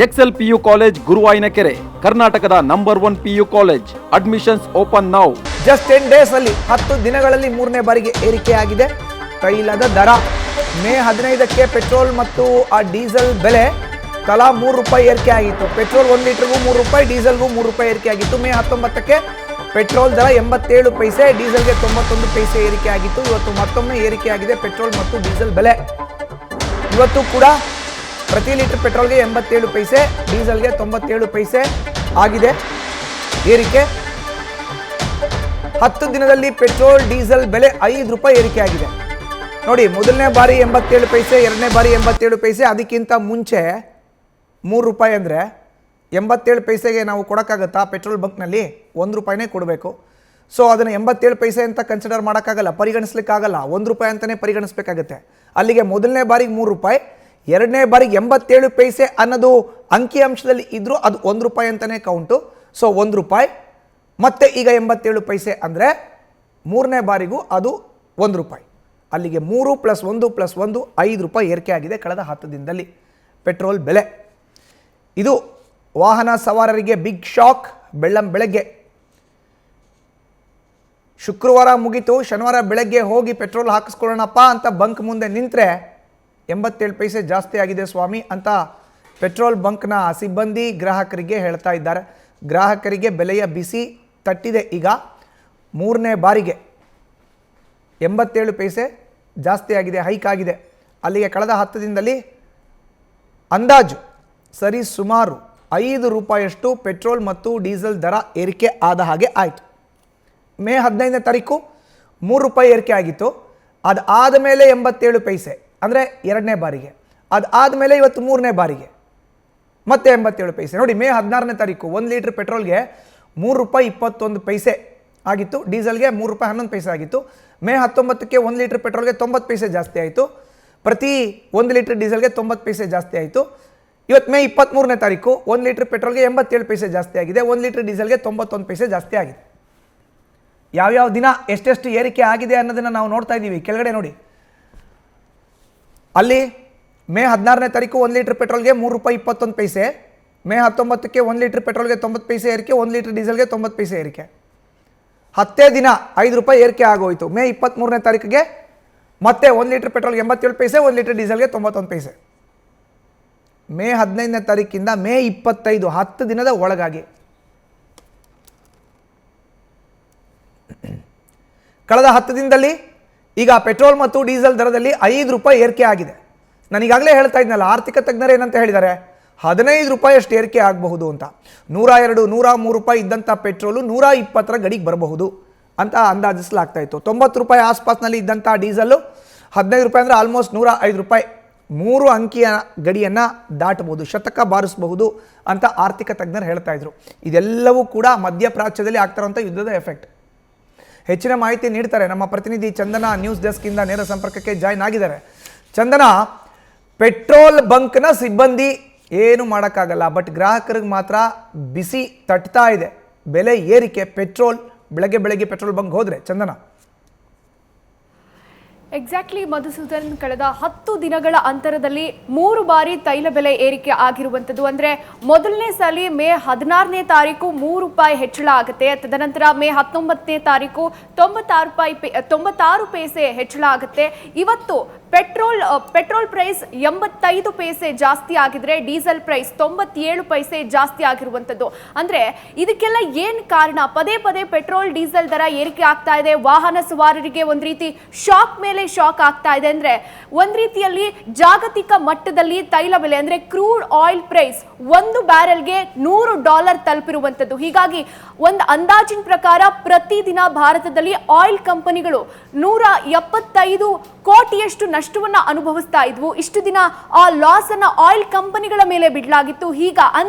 Excel PU college ಗುರುವಾಯಿನಕೆರೆ, ಕರ್ನಾಟಕದ number 1 PU college. Admissions open now. Just 10 days ಅಲ್ಲಿ 10 ದಿನಗಳಲ್ಲಿ 3ನೇ ಬಾರಿಗೆ ಏರಿಕೆಯಾಗಿದೆ ತೈಲದ ದರ. ಮೇ 15ಕ್ಕೆ ಪೆಟ್ರೋಲ್ ಮತ್ತು ಡೀಸೆಲ್ ಬೆಲೆ ತಲಾ ₹3 ಏರಿಕೆ ಆಗಿತ್ತು. ಪೆಟ್ರೋಲ್ 1 ಲೀಟರ್ಗೂ ₹3, ಡೀಸೆಲ್ಗೂ ₹3 ಏರಿಕೆ ಆಗಿತ್ತು. ಮೇ 19ಕ್ಕೆ ಪೆಟ್ರೋಲ್ ದರ 87 ಪೈಸೆ, ಡೀಸೆಲ್ಗೆ 91 ಪೈಸೆ ಏರಿಕೆ ಆಗಿತ್ತು. ಇವತ್ತು ಮತ್ತೊಮ್ಮೆ ಏರಿಕೆಯಾಗಿದೆ ಪೆಟ್ರೋಲ್ ಮತ್ತು ಡೀಸೆಲ್ ಬೆಲೆ. ಇವತ್ತು ಕೂಡ ಪ್ರತಿ ಲೀಟರ್ ಪೆಟ್ರೋಲ್ಗೆ 87 ಪೈಸೆ, ಡೀಸೆಲ್ಗೆ 97 ಪೈಸೆ ಆಗಿದೆ ಏರಿಕೆ. 10 ದಿನದಲ್ಲಿ ಪೆಟ್ರೋಲ್ ಡೀಸೆಲ್ ಬೆಲೆ ₹5 ಏರಿಕೆ ಆಗಿದೆ ನೋಡಿ. ಮೊದಲನೇ ಬಾರಿ 87 ಪೈಸೆ, ಎರಡನೇ ಬಾರಿ 87 ಪೈಸೆ. ಅದಕ್ಕಿಂತ ಮುಂಚೆ ₹3 ಅಂದರೆ 87 ಪೈಸೆಗೆ ನಾವು ಕೊಡೋಕ್ಕಾಗತ್ತಾ? ಪೆಟ್ರೋಲ್ ಬಂಕ್ನಲ್ಲಿ ₹1ನೇ ಕೊಡಬೇಕು. ಸೊ ಅದನ್ನು 87 ಪೈಸೆ ಅಂತ ಕನ್ಸಿಡರ್ ಮಾಡೋಕ್ಕಾಗಲ್ಲ, ಪರಿಗಣಿಸ್ಲಿಕ್ಕಾಗಲ್ಲ. ₹1 ಅಂತಲೇ ಪರಿಗಣಿಸ್ಬೇಕಾಗತ್ತೆ. ಅಲ್ಲಿಗೆ ಮೊದಲನೇ ಬಾರಿಗೆ ₹3, ಎರಡನೇ ಬಾರಿಗೆ 87 ಪೈಸೆ ಅನ್ನೋದು ಅಂಕಿಅಂಶದಲ್ಲಿ ಇದ್ದರೂ ಅದು ₹1 ಅಂತಲೇ ಕೌಂಟು. ಸೊ ₹1 ಮತ್ತೆ ಈಗ 87 ಪೈಸೆ ಅಂದರೆ ಮೂರನೇ ಬಾರಿಗೂ ಅದು ₹1. ಅಲ್ಲಿಗೆ 3 + 1 + 1 ₹5 ಏರಿಕೆ ಆಗಿದೆ ಕಳೆದ 10 ದಿನದಲ್ಲಿ ಪೆಟ್ರೋಲ್ ಬೆಲೆ. ಇದು ವಾಹನ ಸವಾರರಿಗೆ ಬಿಗ್ ಶಾಕ್. ಬೆಳಗ್ಗೆ ಶುಕ್ರವಾರ ಮುಗಿತು, ಶನಿವಾರ ಬೆಳಗ್ಗೆ ಹೋಗಿ ಪೆಟ್ರೋಲ್ ಹಾಕಿಸ್ಕೊಳ್ಳೋಣಪ್ಪ ಅಂತ ಬಂಕ್ ಮುಂದೆ ನಿಂತರೆ 87 ಪೈಸೆ ಜಾಸ್ತಿ ಆಗಿದೆ ಸ್ವಾಮಿ ಅಂತ ಪೆಟ್ರೋಲ್ ಬಂಕ್ನ ಸಿಬ್ಬಂದಿ ಗ್ರಾಹಕರಿಗೆ ಹೇಳ್ತಾ ಇದ್ದಾರೆ. ಗ್ರಾಹಕರಿಗೆ ಬೆಲೆಯ ಬಿಸಿ ತಟ್ಟಿದೆ. ಈಗ ಮೂರನೇ ಬಾರಿಗೆ 87 ಪೈಸೆ ಜಾಸ್ತಿ ಆಗಿದೆ, ಹೈಕ್ ಆಗಿದೆ. ಅಲ್ಲಿಗೆ ಕಳೆದ 10 ದಿನದಲ್ಲಿ ಅಂದಾಜು ಸರಿ ಸುಮಾರು ₹5 ಪೆಟ್ರೋಲ್ ಮತ್ತು ಡೀಸೆಲ್ ದರ ಏರಿಕೆ ಆದ ಹಾಗೆ ಆಯಿತು. ಮೇ 15ನೇ ತಾರೀಕು ₹3 ಏರಿಕೆ ಆಗಿತ್ತು. ಅದಾದ ಮೇಲೆ 87 ಪೈಸೆ ಅಂದರೆ ಎರಡನೇ ಬಾರಿಗೆ. ಅದಾದಮೇಲೆ ಇವತ್ತು ಮೂರನೇ ಬಾರಿಗೆ ಮತ್ತೆ 87 ಪೈಸೆ ನೋಡಿ. ಮೇ 16ನೇ ತಾರೀಕು 1 ಲೀಟ್ರ್ ಪೆಟ್ರೋಲ್ಗೆ ₹3.21 ಆಗಿತ್ತು, ಡೀಸೆಲ್ಗೆ ₹3.11 ಆಗಿತ್ತು. ಮೇ 19ಕ್ಕೆ 1 ಲೀಟ್ರ್ ಪೆಟ್ರೋಲ್ಗೆ 90 ಪೈಸೆ ಜಾಸ್ತಿ ಆಯಿತು, ಪ್ರತಿ 1 ಲೀಟ್ರ್ ಡೀಸೆಲ್ಗೆ 90 ಪೈಸೆ ಜಾಸ್ತಿ ಆಯಿತು. ಇವತ್ತು ಮೇ 23ನೇ ತಾರೀಕು 1 ಲೀಟ್ರ್ ಪೆಟ್ರೋಲ್ಗೆ 87 ಪೈಸೆ ಜಾಸ್ತಿ ಆಗಿದೆ, 1 ಲೀಟ್ರ್ ಡೀಸೆಲ್ಗೆ 91 ಪೈಸೆ ಜಾಸ್ತಿ ಆಗಿದೆ. ಯಾವ್ಯಾವ ದಿನ ಎಷ್ಟೆಷ್ಟು ಏರಿಕೆ ಆಗಿದೆ ಅನ್ನೋದನ್ನು ನಾವು ನೋಡ್ತಾ ಇದ್ದೀವಿ. ಕೆಳಗಡೆ ನೋಡಿ, ಅಲ್ಲಿ ಮೇ 16ನೇ ತಾರೀಕು 1 ಲೀಟ್ರ್ ಪೆಟ್ರೋಲ್ಗೆ ₹3.21, ಮೇ 19ಕ್ಕೆ 1 ಲೀಟ್ರ್ ಪೆಟ್ರೋಲ್ಗೆ 90 ಪೈಸೆ ಏರಿಕೆ, 1 ಲೀಟ್ರ್ ಡೀಸೆಲ್ಗೆ 90 ಪೈಸೆ ಏರಿಕೆ. 10 ದಿನ ₹5 ಏರಿಕೆ ಆಗೋಯಿತು. ಮೇ 23ನೇ ತಾರೀಕಿಗೆ ಮತ್ತೆ 1 ಲೀಟ್ರ್ ಪೆಟ್ರೋಲ್ಗೆ 87 ಪೈಸೆ, 1 ಲೀಟ್ರ್ ಡೀಸೆಲ್ಗೆ 91 ಪೈಸೆ. ಮೇ 15ನೇ ತಾರೀಕಿಂದ ಮೇ 25 10 ದಿನದ ಒಳಗಾಗಿ ಕಳೆದ 10 ದಿನದಲ್ಲಿ ಈಗ ಪೆಟ್ರೋಲ್ ಮತ್ತು ಡೀಸೆಲ್ ದರದಲ್ಲಿ ₹5 ಏರಿಕೆ ಆಗಿದೆ. ನಾನೀಗಾಗಲೇ ಹೇಳ್ತಾ ಇದ್ನಲ್ಲ, ಆರ್ಥಿಕ ತಜ್ಞರು ಏನಂತ ಹೇಳಿದ್ದಾರೆ, ₹15 ಅಷ್ಟು ಏರಿಕೆ ಆಗಬಹುದು ಅಂತ. ₹102, ₹103 ಇದ್ದಂಥ ಪೆಟ್ರೋಲು ₹120 ಗಡಿಗೆ ಬರಬಹುದು ಅಂತ ಅಂದಾಜಿಸಲಾಗ್ತಾ ಇತ್ತು. ₹90 ಆಸ್ಪಾಸ್ನಲ್ಲಿ ಇದ್ದಂಥ ಡೀಸೆಲ್ಲು ₹15 ಅಂದರೆ ಆಲ್ಮೋಸ್ಟ್ ₹105, 3 ಅಂಕಿಯ ಗಡಿಯನ್ನು ದಾಟಬಹುದು, ಶತಕ ಬಾರಿಸಬಹುದು ಅಂತ ಆರ್ಥಿಕ ತಜ್ಞರು ಹೇಳ್ತಾ ಇದ್ರು. ಇದೆಲ್ಲವೂ ಕೂಡ ಮಧ್ಯಪ್ರಾಚ್ಯದಲ್ಲಿ ಆಗ್ತಾರಂಥ ಯುದ್ಧದ ಎಫೆಕ್ಟ್. ಹೆಚ್ಚಿನ ಮಾಹಿತಿ ನೀಡ್ತಾರೆ ನಮ್ಮ ಪ್ರತಿನಿಧಿ ಚಂದನ, ನ್ಯೂಸ್ ಡೆಸ್ಕಿಂದ ನೇರ ಸಂಪರ್ಕಕ್ಕೆ ಜಾಯ್ನ್ ಆಗಿದ್ದಾರೆ. ಚಂದನ, ಪೆಟ್ರೋಲ್ ಬಂಕ್ನ ಸಿಬ್ಬಂದಿ ಏನು ಮಾಡೋಕ್ಕಾಗಲ್ಲ, ಬಟ್ ಗ್ರಾಹಕರಿಗೆ ಮಾತ್ರ ಬಿಸಿ ತಟ್ತಾ ಇದೆ ಬೆಲೆ ಏರಿಕೆ. ಪೆಟ್ರೋಲ್ ಬೆಳಗ್ಗೆ ಪೆಟ್ರೋಲ್ ಬಂಕ್ ಹೋದರೆ ಚಂದನ. ಎಕ್ಸಾಕ್ಟ್ಲಿ ಮಧುಸೂದನ್, ಕಳೆದ 10 ದಿನಗಳ ಅಂತರದಲ್ಲಿ 3 ಬಾರಿ ತೈಲ ಬೆಲೆ ಏರಿಕೆ ಆಗಿರುವಂಥದ್ದು. ಅಂದರೆ ಮೊದಲನೇ ಸಲ ಮೇ 16ನೇ ತಾರೀಕು ₹3 ಹೆಚ್ಚಳ ಆಗುತ್ತೆ. ತದನಂತರ ಮೇ 19ನೇ ತಾರೀಕು 96 ಪೈಸೆ ಹೆಚ್ಚಳ ಆಗುತ್ತೆ. ಇವತ್ತು ಪೆಟ್ರೋಲ್ ಪ್ರೈಸ್ 85 ಪೈಸೆ ಜಾಸ್ತಿ ಆಗಿದ್ರೆ ಡೀಸೆಲ್ ಪ್ರೈಸ್ 97 ಪೈಸೆ ಜಾಸ್ತಿ ಆಗಿರುವಂಥದ್ದು. ಅಂದರೆ ಇದಕ್ಕೆಲ್ಲ ಏನು ಕಾರಣ? ಪದೇ ಪೆಟ್ರೋಲ್ ಡೀಸೆಲ್ ದರ ಏರಿಕೆ ಆಗ್ತಾ ಇದೆ. ವಾಹನ ಸವಾರರಿಗೆ ಒಂದು ರೀತಿ ಶಾಕ್ ಮೇಲೆ ಶಾಕ್ ಆಗ್ತಾ ಇದೆ. ಅಂದ್ರೆ ಒಂದ್ ರೀತಿಯಲ್ಲಿ ಜಾಗತಿಕ ಮಟ್ಟದಲ್ಲಿ ತೈಲ ಬೆಲೆ ಅಂದ್ರೆ ಕ್ರೂಡ್ ಆಯಿಲ್ ಪ್ರೈಸ್ 1 ಬ್ಯಾರೆಲ್ಗೆ $100 ತಲುಪಿರುವಂತದ್ದು. ಹೀಗಾಗಿ ಒಂದು ಅಂದಾಜಿನ ಪ್ರಕಾರ ಪ್ರತಿದಿನ ಭಾರತದಲ್ಲಿ ಆಯಿಲ್ ಕಂಪನಿಗಳು 175 ಕೋಟಿಯಷ್ಟು ನಷ್ಟವನ್ನ ಅನುಭವಿಸ್ತಾ ಇದ್ವು. ಇಷ್ಟು ದಿನ ಆ ಲಾಸ್ ಅನ್ನ ಆಯಿಲ್ ಕಂಪನಿಗಳ ಮೇಲೆ ಬಿಡಲಾಗಿತ್ತು. ಈಗ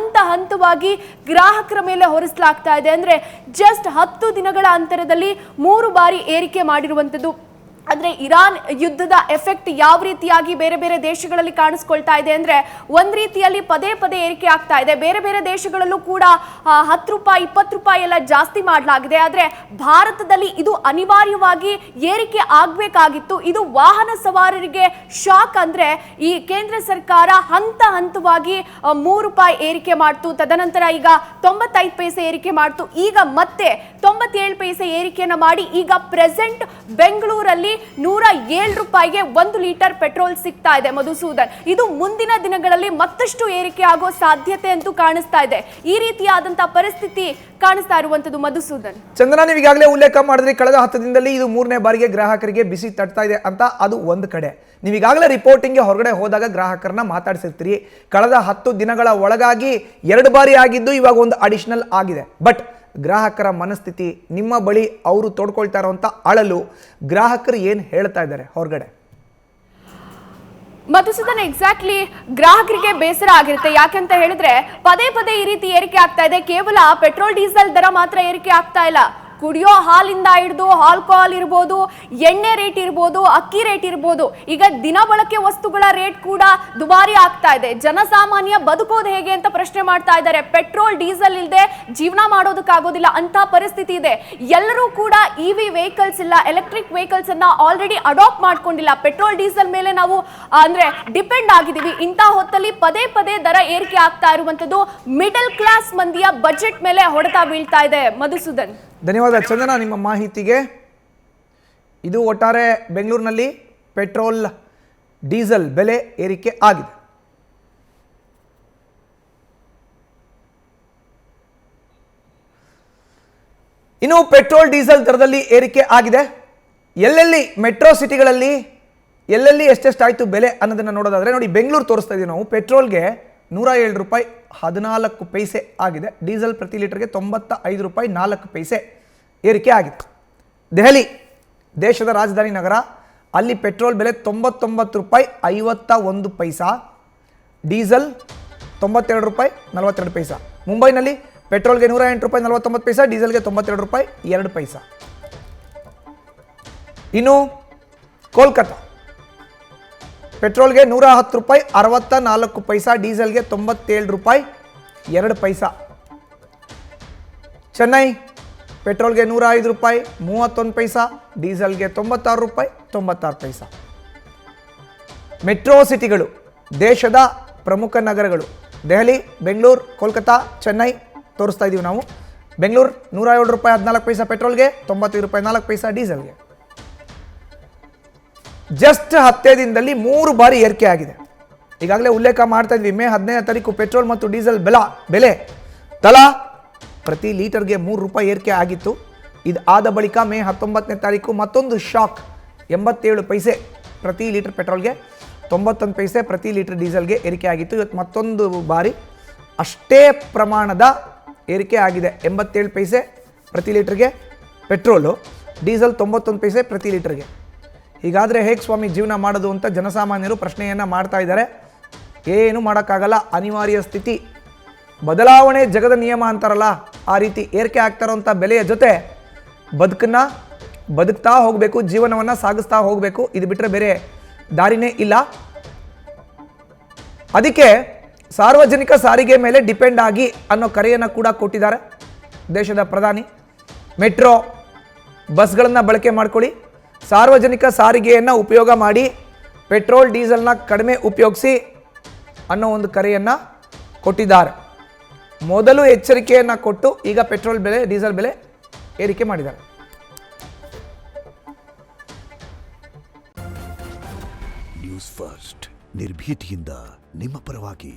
ಹಂತವಾಗಿ ಗ್ರಾಹಕರ ಮೇಲೆ ಹೊರಿಸಲಾಗ್ತಾ ಇದೆ. ಅಂದ್ರೆ ಜಸ್ಟ್ 10 ದಿನಗಳ ಅಂತರದಲ್ಲಿ 3 ಬಾರಿ ಏರಿಕೆ ಮಾಡಿರುವಂತದ್ದು. ಅಂದ್ರೆ ಇರಾನ್ ಯುದ್ಧದ ಎಫೆಕ್ಟ್ ಯಾವ ರೀತಿಯಾಗಿ ಬೇರೆ ಬೇರೆ ದೇಶಗಳಲ್ಲಿ ಕಾಣಿಸ್ಕೊಳ್ತಾ ಇದೆ ಅಂದ್ರೆ ಒಂದ್ ರೀತಿಯಲ್ಲಿ ಪದೇ ಪದೇ ಏರಿಕೆ ಆಗ್ತಾ ಇದೆ. ಬೇರೆ ಬೇರೆ ದೇಶಗಳಲ್ಲೂ ಕೂಡ 10 ರೂಪಾಯಿ 20 ರೂಪಾಯಿ ಎಲ್ಲ ಜಾಸ್ತಿ ಮಾಡಲಾಗಿದೆ. ಆದ್ರೆ ಭಾರತದಲ್ಲಿ ಇದು ಅನಿವಾರ್ಯವಾಗಿ ಏರಿಕೆ ಆಗ್ಬೇಕಾಗಿತ್ತು. ಇದು ವಾಹನ ಸವಾರರಿಗೆ ಶಾಕ್. ಅಂದ್ರೆ ಈ ಕೇಂದ್ರ ಸರ್ಕಾರ ಹಂತ ಹಂತವಾಗಿ 3 ರೂಪಾಯಿ ಏರಿಕೆ ಮಾಡ್ತು, ತದನಂತರ ಈಗ 95 ಪೈಸೆ ಏರಿಕೆ ಮಾಡ್ತು, ಈಗ ಮತ್ತೆ 97 ಪೈಸೆ ಏರಿಕೆಯನ್ನ ಮಾಡಿ ಈಗ ಪ್ರೆಸೆಂಟ್ ಬೆಂಗಳೂರಲ್ಲಿ 107 ರೂಪಾಯಿಗೆ 1 ಲೀಟರ್ ಪೆಟ್ರೋಲ್ ಸಿಗ್ತಾ ಇದೆ. ಮಧುಸೂದನ್, ಇದು ಮುಂದಿನ ದಿನಗಳಲ್ಲಿ ಮತ್ತಷ್ಟು ಏರಿಕೆ ಆಗೋ ಸಾಧ್ಯತೆ ಅಂತೂ ಕಾಣಿಸ್ತಾ ಇದೆ. ಈ ರೀತಿಯಾದಂತಹ ಪರಿಸ್ಥಿತಿ ಕಾಣಿಸ್ತಾ ಇರುವಂತದ್ದು ಮಧುಸೂದನ್. ಚಂದನ, ನೀವು ಈಗಾಗಲೇ ಉಲ್ಲೇಖ ಮಾಡಿದ್ರಿ, ಕಳೆದ 10 ದಿನದಲ್ಲಿ ಇದು 3ನೇ ಬಾರಿಗೆ ಗ್ರಾಹಕರಿಗೆ ಬಿಸಿ ತಟ್ತಾ ಇದೆ ಅಂತ. ಅದು ಒಂದು ಕಡೆ. ನೀವು ಈಗಾಗಲೇ ರಿಪೋರ್ಟಿಂಗ್ಗೆ ಹೊರಗಡೆ ಹೋದಾಗ ಗ್ರಾಹಕರನ್ನ ಮಾತಾಡ್ಸಿರ್ತೀರಿ. ಕಳೆದ 10 ದಿನಗಳ ಒಳಗಾಗಿ 2 ಬಾರಿ ಆಗಿದ್ದು ಇವಾಗ ಒಂದು ಅಡಿಷನಲ್ ಆಗಿದೆ. ಬಟ್ ಗ್ರಾಹಕರ ಮನಸ್ಥಿತಿ, ನಿಮ್ಮ ಬಳಿ ಅವರು ತೋಡ್ಕೊಳ್ತಾ ಇರುವಂತ ಅಳಲು, ಗ್ರಾಹಕರು ಏನು ಹೇಳ್ತಾ ಇದ್ದಾರೆ ಹೊರಗಡೆ? ಮಧುಸೂದನ್, ಎಕ್ಸಾಕ್ಟ್ಲಿ ಗ್ರಾಹಕರಿಗೆ ಬೇಸರ ಆಗಿರುತ್ತೆ. ಯಾಕಂತ ಹೇಳಿದ್ರೆ ಪದೇ ಪದೇ ಈ ರೀತಿ ಏರಿಕೆ ಆಗ್ತಾ ಇದೆ. ಕೇವಲ ಪೆಟ್ರೋಲ್ ಡೀಸೆಲ್ ದರ ಮಾತ್ರ ಏರಿಕೆ ಆಗ್ತಾ ಇಲ್ಲ. ಕುಡಿಯೋ ಹಾಲಿಂದ ಹಿಡಿದು ಆಲ್ಕೋಹಾಲ್ ಇರ್ಬೋದು, ಎಣ್ಣೆ ರೇಟ್ ಇರ್ಬೋದು, ಅಕ್ಕಿ ರೇಟ್ ಇರ್ಬೋದು, ಈಗ ದಿನ ಬಳಕೆ ವಸ್ತುಗಳ ರೇಟ್ ಕೂಡ ದುಬಾರಿ ಆಗ್ತಾ ಇದೆ. ಜನಸಾಮಾನ್ಯ ಬದುಕೋದು ಹೇಗೆ ಅಂತ ಪ್ರಶ್ನೆ ಮಾಡ್ತಾ ಇದ್ದಾರೆ. ಪೆಟ್ರೋಲ್ ಡೀಸೆಲ್ ಇಲ್ಲದೆ ಜೀವನ ಮಾಡೋದಕ್ಕಾಗೋದಿಲ್ಲ ಅಂತ ಪರಿಸ್ಥಿತಿ ಇದೆ. ಎಲ್ಲರೂ ಕೂಡ ಇವಿ ವೆಹಿಕಲ್ಸ್ ಇಲ್ಲ, ಎಲೆಕ್ಟ್ರಿಕ್ ವೆಹಿಕಲ್ಸ್ ಅನ್ನ ಆಲ್ರೆಡಿ ಅಡಾಪ್ಟ್ ಮಾಡ್ಕೊಂಡಿಲ್ಲ. ಪೆಟ್ರೋಲ್ ಡೀಸೆಲ್ ಮೇಲೆ ನಾವು ಅಂದ್ರೆ ಡಿಪೆಂಡ್ ಆಗಿದ್ದೀವಿ. ಇಂಥ ಹೊತ್ತಲ್ಲಿ ಪದೇ ಪದೇ ದರ ಏರಿಕೆ ಆಗ್ತಾ ಇರುವಂತದ್ದು ಮಿಡಲ್ ಕ್ಲಾಸ್ ಮಂದಿಯ ಬಜೆಟ್ ಮೇಲೆ ಹೊಡೆತ ಬೀಳ್ತಾ ಇದೆ. ಮಧುಸೂದನ್, ಧನ್ಯವಾದ ಚಂದನ ನಿಮ್ಮ ಮಾಹಿತಿಗೆ. ಇದು ಒಟ್ಟಾರೆ ಬೆಂಗಳೂರಿನಲ್ಲಿ ಪೆಟ್ರೋಲ್ ಡೀಸೆಲ್ ಬೆಲೆ ಏರಿಕೆ ಆಗಿದೆ. ಇನ್ನು ಪೆಟ್ರೋಲ್ ಡೀಸೆಲ್ ದರದಲ್ಲಿ ಏರಿಕೆ ಆಗಿದೆ. ಎಲ್ಲೆಲ್ಲಿ ಮೆಟ್ರೋ ಸಿಟಿಗಳಲ್ಲಿ ಎಲ್ಲೆಲ್ಲಿ ಎಷ್ಟೆಷ್ಟಾಯಿತು ಬೆಲೆ ಅನ್ನೋದನ್ನು ನೋಡೋದಾದರೆ ನೋಡಿ, ಬೆಂಗಳೂರು ತೋರಿಸ್ತಾ ಇದ್ದೀವಿ ನಾವು. ಪೆಟ್ರೋಲ್ಗೆ 107 ರೂಪಾಯಿ 14 ಪೈಸೆ ಆಗಿದೆ. ಡೀಸೆಲ್ ಪ್ರತಿ ಲೀಟರ್ಗೆ 95 ರೂಪಾಯಿ 4 ಪೈಸೆ ಏರಿಕೆ ಆಗಿದೆ. ದೆಹಲಿ, ದೇಶದ ರಾಜಧಾನಿ ನಗರ, ಅಲ್ಲಿ ಪೆಟ್ರೋಲ್ ಬೆಲೆ 99 ರೂಪಾಯಿ 51 ಪೈಸಾ, ಡೀಸೆಲ್ 92 ರೂಪಾಯಿ 42 ಪೈಸಾ. ಮುಂಬೈನಲ್ಲಿ ಪೆಟ್ರೋಲ್ಗೆ 108 ರೂಪಾಯಿ 49 ಪೈಸಾ, ಡೀಸೆಲ್ಗೆ 92 ರೂಪಾಯಿ 2 ಪೈಸಾ. ಇನ್ನು ಕೋಲ್ಕತ್ತಾ, ಪೆಟ್ರೋಲ್ಗೆ 110 ರೂಪಾಯಿ 64 ಪೈಸಾ, ಡೀಸೆಲ್ಗೆ 97 ರೂಪಾಯಿ 2 ಪೈಸಾ. ಚೆನ್ನೈ, ಪೆಟ್ರೋಲ್ಗೆ 105 ರೂಪಾಯಿ 31 ಪೈಸಾ, ಡೀಸೆಲ್ಗೆ 96 ರೂಪಾಯಿ 96 ಪೈಸಾ. ಮೆಟ್ರೋ ಸಿಟಿಗಳು, ದೇಶದ ಪ್ರಮುಖ ನಗರಗಳು, ದೆಹಲಿ, ಬೆಂಗಳೂರು, ಕೋಲ್ಕತ್ತಾ, ಚೆನ್ನೈ ತೋರಿಸ್ತಾ ಇದ್ದೀವಿ ನಾವು. ಬೆಂಗಳೂರು 107 ರೂಪಾಯಿ 14 ಪೈಸಾ ಪೆಟ್ರೋಲ್ಗೆ, 95 ರೂಪಾಯಿ 4 ಪೈಸಾ ಡೀಸೆಲ್ಗೆ. ಜಸ್ಟ್ 10 ದಿನದಲ್ಲಿ 3 ಬಾರಿ ಏರಿಕೆ ಆಗಿದೆ. ಈಗಾಗಲೇ ಉಲ್ಲೇಖ ಮಾಡ್ತಾ ಇದ್ವಿ, ಮೇ 15ನೇ ತಾರೀಕು ಪೆಟ್ರೋಲ್ ಮತ್ತು ಡೀಸೆಲ್ ಬೆಲೆ ತಲಾ ಪ್ರತಿ ಲೀಟರ್ಗೆ 3 ರೂಪಾಯಿ ಏರಿಕೆ ಆಗಿತ್ತು. ಇದು ಆದ ಬಳಿಕ ಮೇ 19ನೇ ತಾರೀಕು ಮತ್ತೊಂದು ಶಾಕ್, 87 ಪೈಸೆ ಪ್ರತಿ ಲೀಟರ್ ಪೆಟ್ರೋಲ್ಗೆ, 91 ಪೈಸೆ ಪ್ರತಿ ಲೀಟರ್ ಡೀಸೆಲ್ಗೆ ಏರಿಕೆ ಆಗಿತ್ತು. ಇವತ್ತು ಮತ್ತೊಂದು ಬಾರಿ ಅಷ್ಟೇ ಪ್ರಮಾಣದ ಏರಿಕೆ ಆಗಿದೆ. 87 ಪೈಸೆ ಪ್ರತಿ ಲೀಟರ್ಗೆ ಪೆಟ್ರೋಲು, ಡೀಸೆಲ್ 91 ಪೈಸೆ ಪ್ರತಿ ಲೀಟರ್ಗೆ. ಹೀಗಾದರೆ ಹೇಗೆ ಸ್ವಾಮಿ ಜೀವನ ಮಾಡೋದು ಅಂತ ಜನಸಾಮಾನ್ಯರು ಪ್ರಶ್ನೆಯನ್ನು ಮಾಡ್ತಾ ಇದ್ದಾರೆ. ಏನು ಮಾಡೋಕ್ಕಾಗಲ್ಲ, ಅನಿವಾರ್ಯ ಸ್ಥಿತಿ. ಬದಲಾವಣೆ ಜಗದ ನಿಯಮ ಅಂತಾರಲ್ಲ, ಆ ರೀತಿ ಏರಿಕೆ ಆಗ್ತಾ ಇರೋಂಥ ಬೆಲೆಯ ಜೊತೆ ಬದುಕ್ತಾ ಹೋಗಬೇಕು, ಜೀವನವನ್ನು ಸಾಗಿಸ್ತಾ ಹೋಗಬೇಕು. ಇದು ಬಿಟ್ಟರೆ ಬೇರೆ ದಾರಿನೇ ಇಲ್ಲ. ಅದಕ್ಕೆ ಸಾರ್ವಜನಿಕ ಸಾರಿಗೆ ಮೇಲೆ ಡಿಪೆಂಡ್ ಆಗಿ ಅನ್ನೋ ಕರೆಯನ್ನು ಕೂಡ ಕೊಟ್ಟಿದ್ದಾರೆ ದೇಶದ ಪ್ರಧಾನಿ. ಮೆಟ್ರೋ ಬಸ್ಗಳನ್ನು ಬಳಕೆ ಮಾಡ್ಕೊಳ್ಳಿ, ಸಾರ್ವಜನಿಕ ಸಾರಿಗೆಯನ್ನು ಉಪಯೋಗ ಮಾಡಿ, ಪೆಟ್ರೋಲ್ ಡೀಸೆಲ್ನ ಕಡಿಮೆ ಉಪಯೋಗಿಸಿ ಅನ್ನೋ ಒಂದು ಕರೆಯನ್ನು ಕೊಟ್ಟಿದ್ದಾರೆ. ಮೊದಲು ಎಚ್ಚರಿಕೆಯನ್ನು ಕೊಟ್ಟು ಈಗ ಪೆಟ್ರೋಲ್ ಬೆಲೆ ಡೀಸೆಲ್ ಬೆಲೆ ಏರಿಕೆ ಮಾಡಿದ್ದಾರೆ. ನ್ಯೂಸ್ ಫಸ್ಟ್, ನಿರ್ಭೀತಿಯಿಂದ ನಿಮ್ಮ ಪರವಾಗಿ.